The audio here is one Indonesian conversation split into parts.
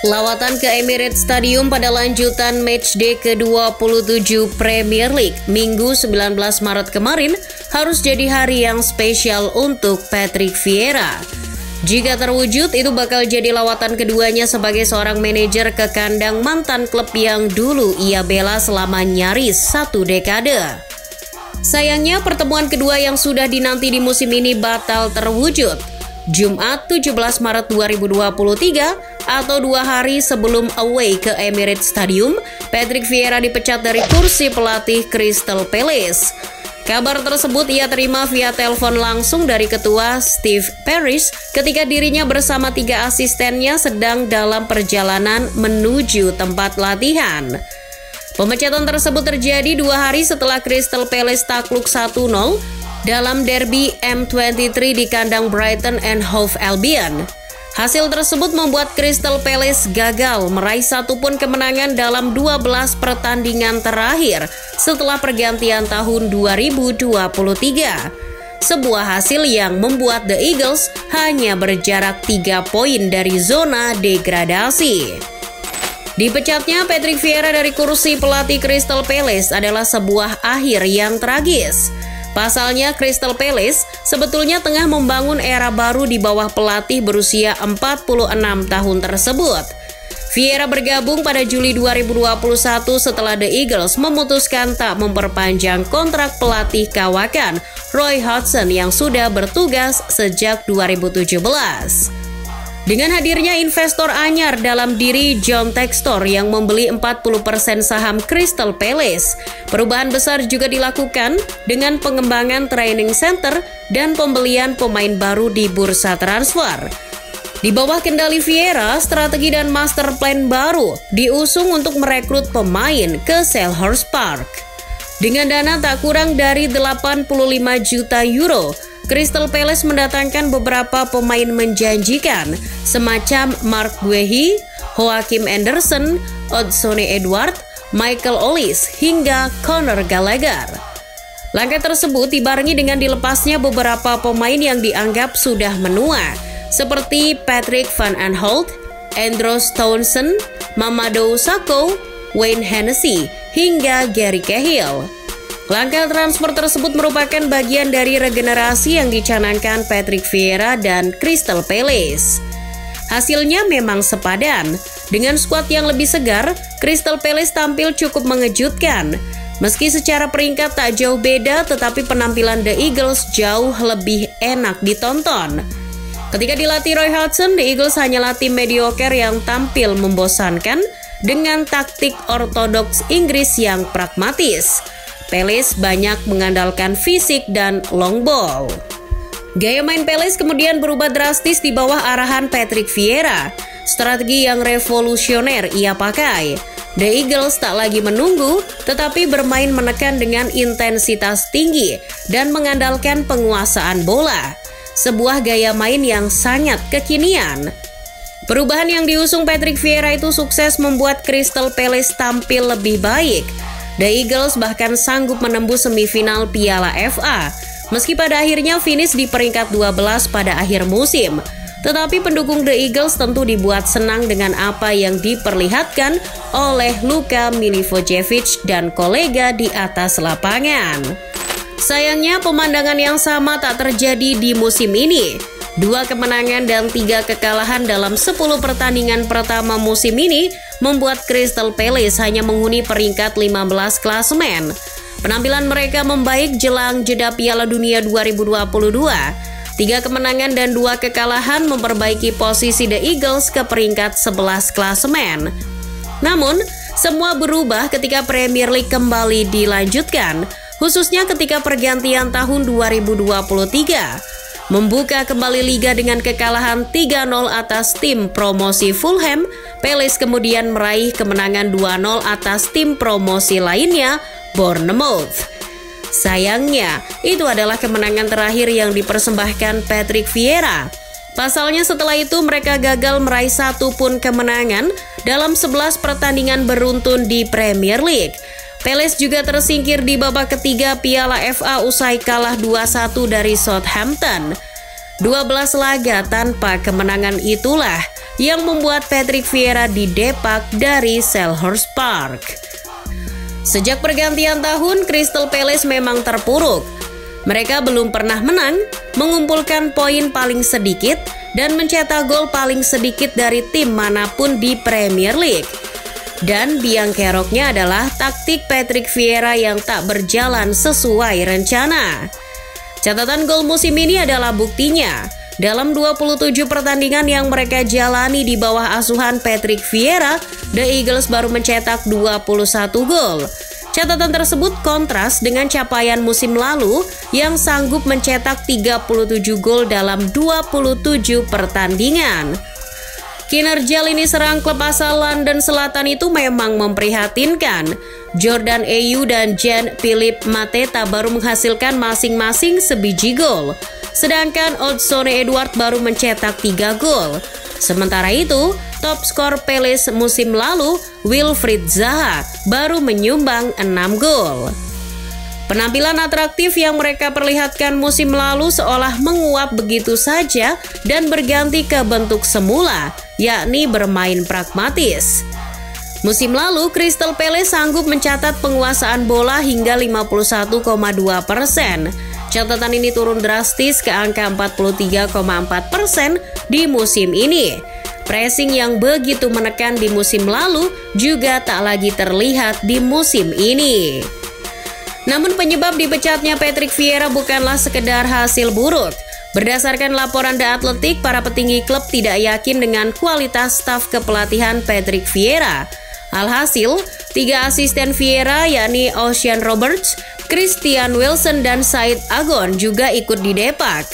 Lawatan ke Emirates Stadium pada lanjutan matchday ke-27 Premier League Minggu 19 Maret kemarin harus jadi hari yang spesial untuk Patrick Vieira. Jika terwujud, itu bakal jadi lawatan keduanya sebagai seorang manajer ke kandang mantan klub yang dulu ia bela selama nyaris 1 dekade. Sayangnya pertemuan kedua yang sudah dinanti di musim ini batal terwujud. Jumat 17 Maret 2023 atau 2 hari sebelum away ke Emirates Stadium, Patrick Vieira dipecat dari kursi pelatih Crystal Palace. Kabar tersebut ia terima via telepon langsung dari ketua Steve Parish ketika dirinya bersama 3 asistennya sedang dalam perjalanan menuju tempat latihan. Pemecatan tersebut terjadi 2 hari setelah Crystal Palace takluk 1-0 dalam derby M23 di kandang Brighton and Hove Albion. Hasil tersebut membuat Crystal Palace gagal meraih satupun kemenangan dalam 12 pertandingan terakhir setelah pergantian tahun 2023. Sebuah hasil yang membuat The Eagles hanya berjarak 3 poin dari zona degradasi. Dipecatnya Patrick Vieira dari kursi pelatih Crystal Palace adalah sebuah akhir yang tragis. Pasalnya Crystal Palace sebetulnya tengah membangun era baru di bawah pelatih berusia 46 tahun tersebut. Vieira bergabung pada Juli 2021 setelah The Eagles memutuskan tak memperpanjang kontrak pelatih kawakan Roy Hodgson yang sudah bertugas sejak 2017. Dengan hadirnya investor anyar dalam diri John Textor yang membeli 40% saham Crystal Palace, perubahan besar juga dilakukan dengan pengembangan training center dan pembelian pemain baru di bursa transfer. Di bawah kendali Vieira, strategi dan master plan baru diusung untuk merekrut pemain ke Selhurst Park. Dengan dana tak kurang dari 85 juta euro, Crystal Palace mendatangkan beberapa pemain menjanjikan semacam Mark Guehi, Joachim Anderson, Odsonne Edouard, Michael Olise, hingga Conor Gallagher. Langkah tersebut dibarengi dengan dilepasnya beberapa pemain yang dianggap sudah menua, seperti Patrick Van Aanholt, Andros Townsend, Mamadou Sakho, Wayne Hennessy, hingga Gary Cahill. Langkah transfer tersebut merupakan bagian dari regenerasi yang dicanangkan Patrick Vieira dan Crystal Palace. Hasilnya memang sepadan. Dengan skuad yang lebih segar, Crystal Palace tampil cukup mengejutkan. Meski secara peringkat tak jauh beda, tetapi penampilan The Eagles jauh lebih enak ditonton. Ketika dilatih Roy Hodgson, The Eagles hanyalah tim mediocre yang tampil membosankan dengan taktik ortodoks Inggris yang pragmatis. Palace banyak mengandalkan fisik dan long ball. Gaya main Palace kemudian berubah drastis di bawah arahan Patrick Vieira. Strategi yang revolusioner ia pakai. The Eagles tak lagi menunggu, tetapi bermain menekan dengan intensitas tinggi dan mengandalkan penguasaan bola. Sebuah gaya main yang sangat kekinian. Perubahan yang diusung Patrick Vieira itu sukses membuat Crystal Palace tampil lebih baik. The Eagles bahkan sanggup menembus semifinal Piala FA, meski pada akhirnya finish di peringkat 12 pada akhir musim. Tetapi pendukung The Eagles tentu dibuat senang dengan apa yang diperlihatkan oleh Luka Milivojevic dan kolega di atas lapangan. Sayangnya pemandangan yang sama tak terjadi di musim ini. 2 kemenangan dan 3 kekalahan dalam 10 pertandingan pertama musim ini membuat Crystal Palace hanya menghuni peringkat 15 klasemen. Penampilan mereka membaik jelang jeda Piala Dunia 2022. 3 kemenangan dan 2 kekalahan memperbaiki posisi The Eagles ke peringkat 11 klasemen. Namun, semua berubah ketika Premier League kembali dilanjutkan, khususnya ketika pergantian tahun 2023. Membuka kembali liga dengan kekalahan 3-0 atas tim promosi Fulham, Palace kemudian meraih kemenangan 2-0 atas tim promosi lainnya, Bournemouth. Sayangnya, itu adalah kemenangan terakhir yang dipersembahkan Patrick Vieira. Pasalnya setelah itu mereka gagal meraih satupun kemenangan dalam 11 pertandingan beruntun di Premier League. Palace juga tersingkir di babak ketiga Piala FA usai kalah 2-1 dari Southampton. 12 laga tanpa kemenangan itulah yang membuat Patrick Vieira didepak dari Selhurst Park. Sejak pergantian tahun, Crystal Palace memang terpuruk. Mereka belum pernah menang, mengumpulkan poin paling sedikit, dan mencetak gol paling sedikit dari tim manapun di Premier League. Dan biang keroknya adalah taktik Patrick Vieira yang tak berjalan sesuai rencana. Catatan gol musim ini adalah buktinya. Dalam 27 pertandingan yang mereka jalani di bawah asuhan Patrick Vieira, The Eagles baru mencetak 21 gol. Catatan tersebut kontras dengan capaian musim lalu yang sanggup mencetak 37 gol dalam 27 pertandingan. Kinerja lini serang klub asal London Selatan itu memang memprihatinkan. Jordan Ayew dan Jean-Philippe Mateta baru menghasilkan masing-masing sebiji gol. Sedangkan Odsonne Edouard baru mencetak 3 gol. Sementara itu, top skor Palace musim lalu, Wilfried Zaha, baru menyumbang 6 gol. Penampilan atraktif yang mereka perlihatkan musim lalu seolah menguap begitu saja dan berganti ke bentuk semula, yakni bermain pragmatis. Musim lalu, Crystal Palace sanggup mencatat penguasaan bola hingga 51,2%. Catatan ini turun drastis ke angka 43,4% di musim ini. Pressing yang begitu menekan di musim lalu juga tak lagi terlihat di musim ini. Namun penyebab dipecatnya Patrick Vieira bukanlah sekedar hasil buruk. Berdasarkan laporan The Athletic, para petinggi klub tidak yakin dengan kualitas staf kepelatihan Patrick Vieira. Alhasil, 3 asisten Vieira yakni Ocean Roberts, Christian Wilson, dan Said Agon juga ikut didepak.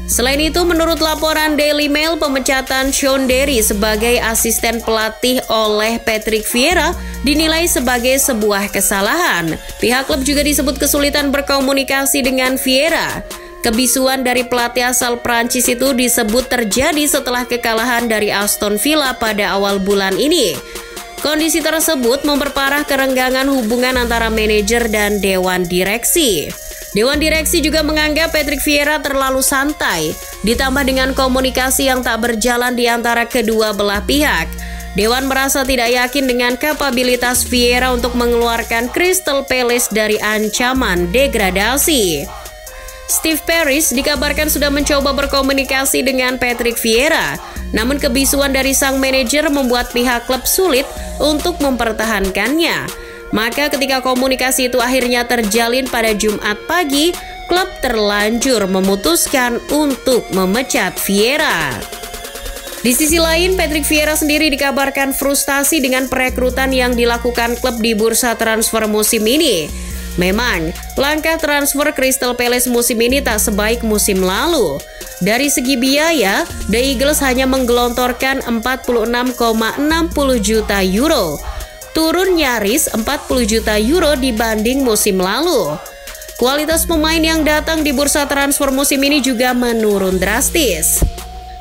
Selain itu, menurut laporan Daily Mail, pemecatan Sean Derry sebagai asisten pelatih oleh Patrick Vieira dinilai sebagai sebuah kesalahan. Pihak klub juga disebut kesulitan berkomunikasi dengan Vieira. Kebisuan dari pelatih asal Prancis itu disebut terjadi setelah kekalahan dari Aston Villa pada awal bulan ini. Kondisi tersebut memperparah kerenggangan hubungan antara manajer dan dewan direksi. Dewan direksi juga menganggap Patrick Vieira terlalu santai, ditambah dengan komunikasi yang tak berjalan di antara kedua belah pihak. Dewan merasa tidak yakin dengan kapabilitas Vieira untuk mengeluarkan Crystal Palace dari ancaman degradasi. Steve Parish dikabarkan sudah mencoba berkomunikasi dengan Patrick Vieira, namun kebisuan dari sang manajer membuat pihak klub sulit untuk mempertahankannya. Maka ketika komunikasi itu akhirnya terjalin pada Jumat pagi, klub terlanjur memutuskan untuk memecat Vieira. Di sisi lain, Patrick Vieira sendiri dikabarkan frustasi dengan perekrutan yang dilakukan klub di bursa transfer musim ini. Memang, langkah transfer Crystal Palace musim ini tak sebaik musim lalu. Dari segi biaya, The Eagles hanya menggelontorkan 46,60 juta euro. Turun nyaris 40 juta euro dibanding musim lalu. Kualitas pemain yang datang di bursa transfer musim ini juga menurun drastis.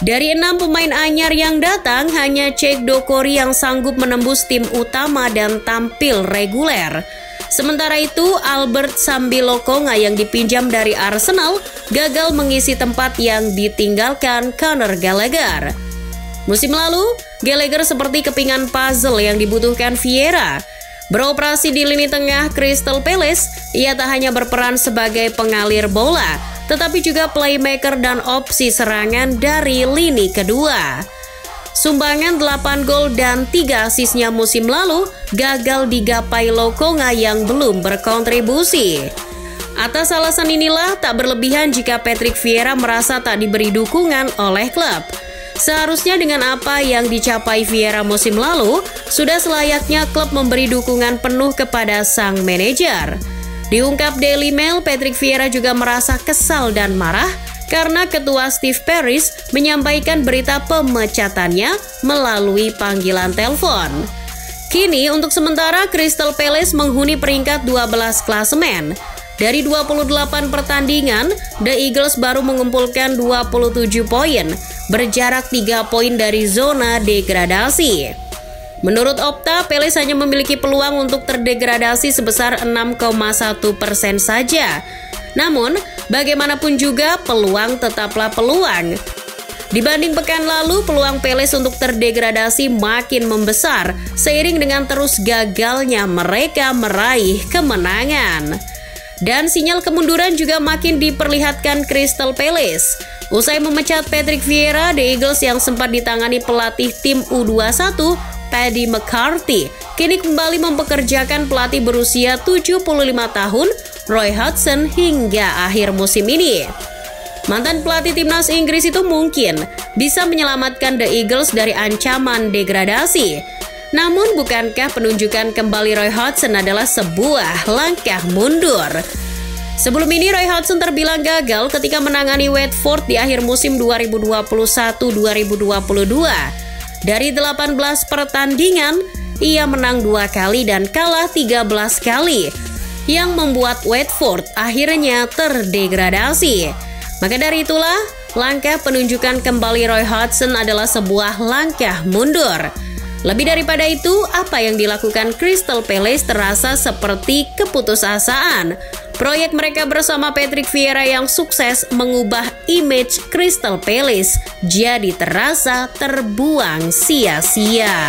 Dari 6 pemain anyar yang datang, hanya Cheick Dokori yang sanggup menembus tim utama dan tampil reguler. Sementara itu, Albert Sambi-Lokonga yang dipinjam dari Arsenal gagal mengisi tempat yang ditinggalkan Conor Gallagher. Musim lalu, Gallagher seperti kepingan puzzle yang dibutuhkan Vieira. Beroperasi di lini tengah Crystal Palace, ia tak hanya berperan sebagai pengalir bola, tetapi juga playmaker dan opsi serangan dari lini kedua. Sumbangan 8 gol dan 3 asisnya musim lalu gagal digapai Lokonga yang belum berkontribusi. Atas alasan inilah tak berlebihan jika Patrick Vieira merasa tak diberi dukungan oleh klub. Seharusnya dengan apa yang dicapai Vieira musim lalu, sudah selayaknya klub memberi dukungan penuh kepada sang manajer. Diungkap Daily Mail, Patrick Vieira juga merasa kesal dan marah karena ketua Steve Parish menyampaikan berita pemecatannya melalui panggilan telepon. Kini untuk sementara Crystal Palace menghuni peringkat 12 klasemen. Dari 28 pertandingan, The Eagles baru mengumpulkan 27 poin, berjarak 3 poin dari zona degradasi. Menurut Opta, Palace hanya memiliki peluang untuk terdegradasi sebesar 6,1% saja. Namun, bagaimanapun juga peluang tetaplah peluang. Dibanding pekan lalu, peluang Palace untuk terdegradasi makin membesar seiring dengan terus gagalnya mereka meraih kemenangan. Dan sinyal kemunduran juga makin diperlihatkan Crystal Palace. Usai memecat Patrick Vieira, The Eagles yang sempat ditangani pelatih tim U21, Paddy McCarthy, kini kembali mempekerjakan pelatih berusia 75 tahun, Roy Hodgson hingga akhir musim ini. Mantan pelatih timnas Inggris itu mungkin bisa menyelamatkan The Eagles dari ancaman degradasi. Namun bukankah penunjukan kembali Roy Hodgson adalah sebuah langkah mundur? Sebelum ini Roy Hodgson terbilang gagal ketika menangani Watford di akhir musim 2021-2022. Dari 18 pertandingan, ia menang 2 kali dan kalah 13 kali, yang membuat Watford akhirnya terdegradasi. Maka dari itulah, langkah penunjukan kembali Roy Hodgson adalah sebuah langkah mundur. Lebih daripada itu, apa yang dilakukan Crystal Palace terasa seperti keputusasaan. Proyek mereka bersama Patrick Vieira yang sukses mengubah image Crystal Palace jadi terasa terbuang sia-sia.